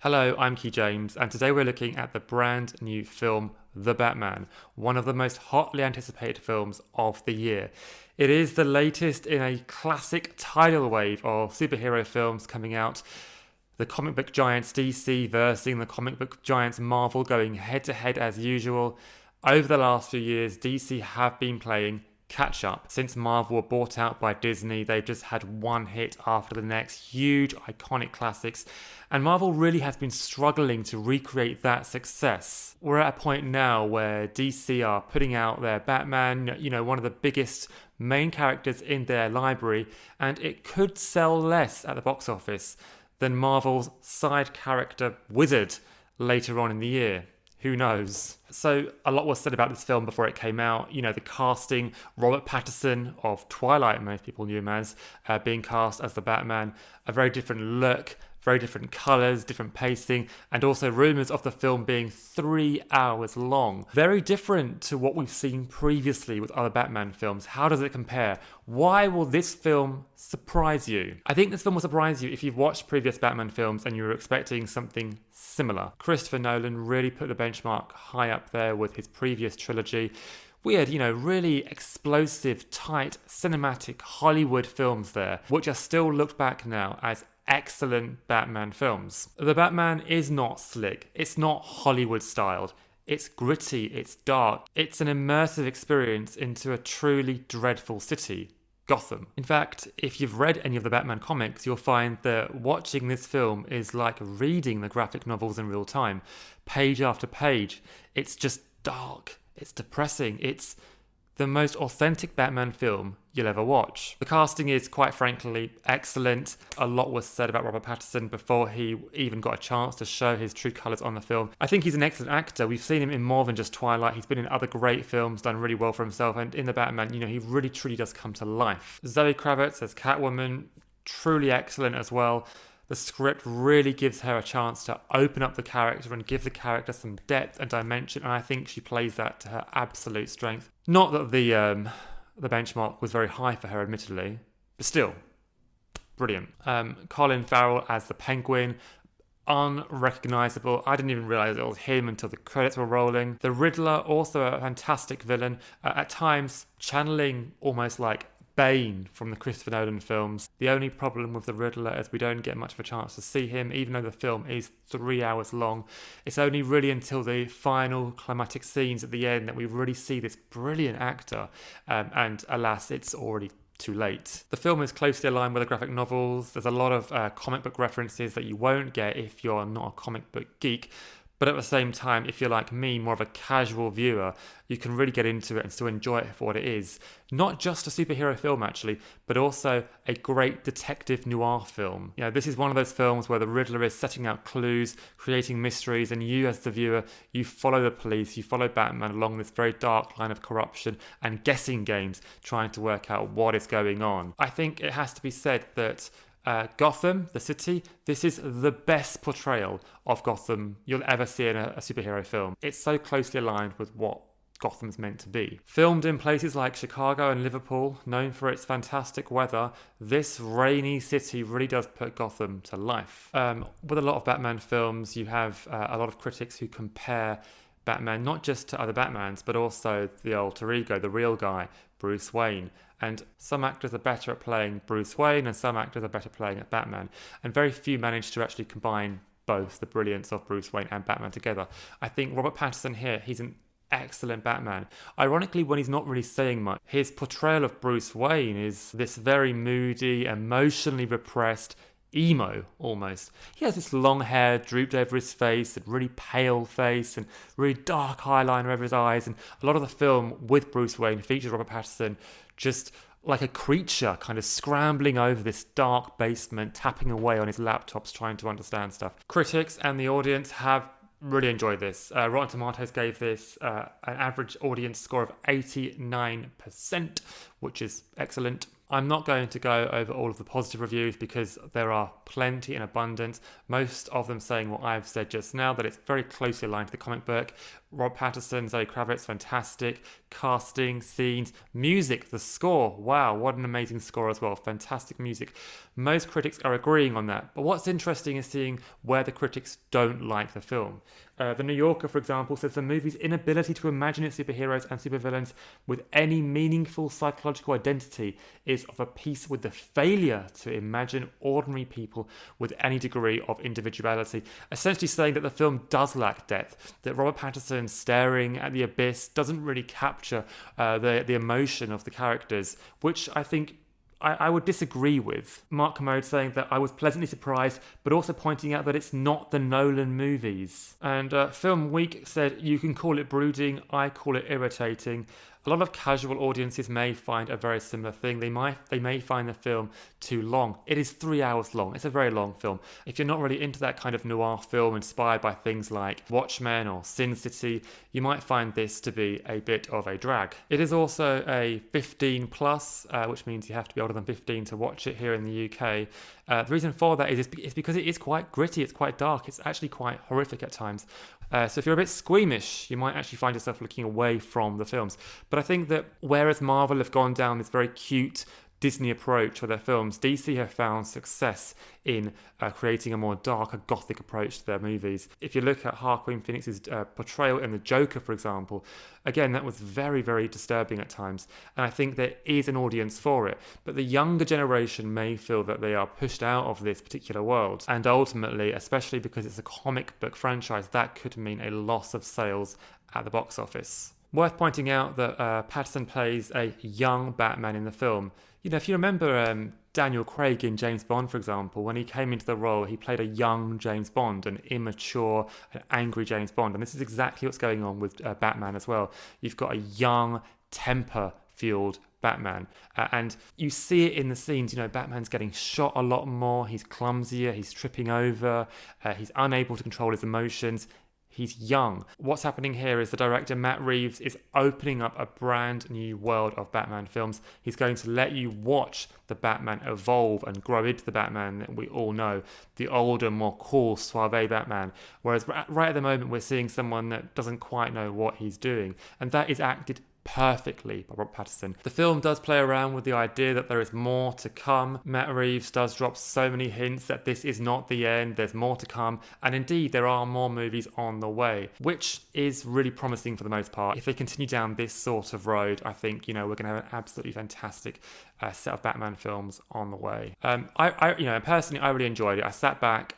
Hello, I'm Key James, and today we're looking at the brand new film, The Batman, one of the most hotly anticipated films of the year. It is the latest in a classic tidal wave of superhero films coming out. The comic book giants DC versus the comic book giants Marvel going head to head as usual. Over the last few years, DC have been playing catch up. Since Marvel were bought out by Disney, they've just had one hit after the next, huge iconic classics, and Marvel really has been struggling to recreate that success. We're at a point now where DC are putting out their Batman, one of the biggest main characters in their library, and it could sell less at the box office than Marvel's side character Wizard later on in the year. Who knows? So a lot was said about this film before it came out. The casting, Robert Pattinson of Twilight, most people knew him as, being cast as the Batman, a very different look, very different colours, different pacing, and also rumours of the film being 3 hours long. Very different to what we've seen previously with other Batman films. How does it compare? Why will this film surprise you? I think this film will surprise you if you've watched previous Batman films and you were expecting something similar. Christopher Nolan really put the benchmark high up there with his previous trilogy. Weird, really explosive, tight, cinematic Hollywood films there, which are still looked back now as excellent Batman films. The Batman is not slick, it's not Hollywood styled, it's gritty, it's dark, it's an immersive experience into a truly dreadful city, Gotham. In fact, if you've read any of the Batman comics, you'll find that watching this film is like reading the graphic novels in real time, page after page. It's just dark, it's depressing, it's the most authentic Batman film you'll ever watch. The casting is, quite frankly, excellent. A lot was said about Robert Pattinson before he even got a chance to show his true colours on the film. I think he's an excellent actor. We've seen him in more than just Twilight. He's been in other great films, done really well for himself, and in The Batman, he really truly does come to life. Zoe Kravitz as Catwoman, truly excellent as well. The script really gives her a chance to open up the character and give the character some depth and dimension, and I think she plays that to her absolute strength. Not that the benchmark was very high for her, admittedly, but still, brilliant. Colin Farrell as the Penguin, unrecognisable. I didn't even realise it was him until the credits were rolling. The Riddler, also a fantastic villain, at times channeling almost like Bane from the Christopher Nolan films. The only problem with the Riddler is we don't get much of a chance to see him, even though the film is 3 hours long. It's only really until the final climatic scenes at the end that we really see this brilliant actor, and alas, it's already too late. The film is closely aligned with the graphic novels. There's a lot of comic book references that you won't get if you're not a comic book geek. But at the same time, if you're like me, more of a casual viewer, you can really get into it and still enjoy it for what it is. Not just a superhero film, actually, but also a great detective noir film. This is one of those films where the Riddler is setting out clues, creating mysteries, and you as the viewer, you follow the police, you follow Batman along this very dark line of corruption and guessing games, trying to work out what is going on. I think it has to be said that Gotham, the city, this is the best portrayal of Gotham you'll ever see in a superhero film. It's so closely aligned with what Gotham's meant to be. Filmed in places like Chicago and Liverpool, known for its fantastic weather, this rainy city really does put Gotham to life. With a lot of Batman films, you have a lot of critics who compare Batman not just to other Batmans, but also the alter ego, the real guy, Bruce Wayne. And some actors are better at playing Bruce Wayne and some actors are better playing at Batman. And very few manage to actually combine both the brilliance of Bruce Wayne and Batman together. I think Robert Pattinson here, he's an excellent Batman. Ironically, when he's not really saying much, his portrayal of Bruce Wayne is this very moody, emotionally repressed, emo almost. He has this long hair drooped over his face and really pale face and really dark eyeliner over his eyes, and a lot of the film with Bruce Wayne features Robert Pattinson just like a creature kind of scrambling over this dark basement, tapping away on his laptops trying to understand stuff. Critics and the audience have really enjoyed this. Rotten Tomatoes gave this an average audience score of 89%, which is excellent. I'm not going to go over all of the positive reviews because there are plenty in abundance, most of them saying what I've said just now, that it's very closely aligned to the comic book, Rob Pattinson, Zoe Kravitz, fantastic. Casting, scenes, music, the score. Wow, what an amazing score as well. Fantastic music. Most critics are agreeing on that. But what's interesting is seeing where the critics don't like the film. The New Yorker, for example, says the movie's inability to imagine its superheroes and supervillains with any meaningful psychological identity is of a piece with the failure to imagine ordinary people with any degree of individuality. Essentially saying that the film does lack depth, that Robert Pattinson staring at the abyss doesn't really capture the emotion of the characters, which I think I would disagree with. Mark Commode saying that I was pleasantly surprised, but also pointing out that it's not the Nolan movies. And Film Week said, you can call it brooding, I call it irritating. A lot of casual audiences may find a very similar thing. They may find the film too long. It is 3 hours long. It's a very long film. If you're not really into that kind of noir film inspired by things like Watchmen or Sin City, you might find this to be a bit of a drag. It is also a 15 plus, which means you have to be older than 15 to watch it here in the UK. The reason for that is because it is quite gritty, it's quite dark, it's actually quite horrific at times. So if you're a bit squeamish, you might actually find yourself looking away from the films. But I think that whereas Marvel have gone down this very cute Disney approach for their films, DC have found success in creating a more darker gothic approach to their movies. If you look at Joaquin Phoenix's portrayal in The Joker, for example, again, that was very, very disturbing at times. And I think there is an audience for it. But the younger generation may feel that they are pushed out of this particular world. And ultimately, especially because it's a comic book franchise, that could mean a loss of sales at the box office. Worth pointing out that Pattinson plays a young Batman in the film. You know, if you remember Daniel Craig in James Bond, for example, when he came into the role, he played a young James Bond, an immature, an angry James Bond. And this is exactly what's going on with Batman as well. You've got a young, temper-fueled Batman. And you see it in the scenes, you know, Batman's getting shot a lot more, he's clumsier, he's tripping over, he's unable to control his emotions. He's young. What's happening here is the director, Matt Reeves, is opening up a brand new world of Batman films. He's going to let you watch the Batman evolve and grow into the Batman that we all know, the older, more cool, suave Batman. Whereas right at the moment, we're seeing someone that doesn't quite know what he's doing. And that is acted perfectly by Robert Pattinson. The film does play around with the idea that there is more to come. Matt Reeves does drop so many hints that this is not the end, there's more to come, and indeed there are more movies on the way, which is really promising for the most part. If they continue down this sort of road, I think, you know, we're going to have an absolutely fantastic set of Batman films on the way. Personally, I really enjoyed it. I sat back.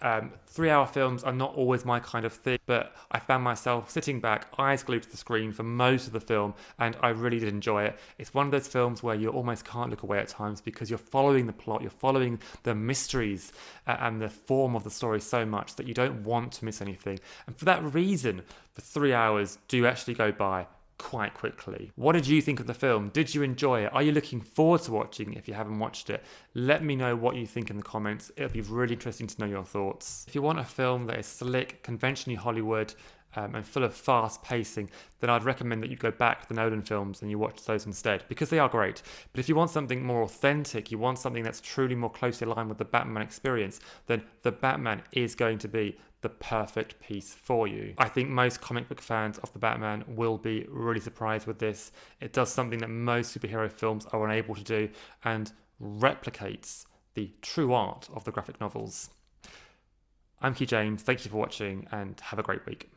3 hour films are not always my kind of thing, but I found myself sitting back, eyes glued to the screen for most of the film, and I really did enjoy it. It's one of those films where you almost can't look away at times because you're following the plot, you're following the mysteries and the form of the story so much that you don't want to miss anything. And for that reason, the 3 hours do actually go by quite quickly. What did you think of the film? Did you enjoy it? Are you looking forward to watching it if you haven't watched it? Let me know what you think in the comments. It'll be really interesting to know your thoughts. If you want a film that is slick, conventionally Hollywood, and full of fast pacing, then I'd recommend that you go back to the Nolan films and you watch those instead, because they are great. But if you want something more authentic, you want something that's truly more closely aligned with the Batman experience, then The Batman is going to be the perfect piece for you. I think most comic book fans of The Batman will be really surprised with this. It does something that most superhero films are unable to do and replicates the true art of the graphic novels. I'm Key James, thank you for watching and have a great week.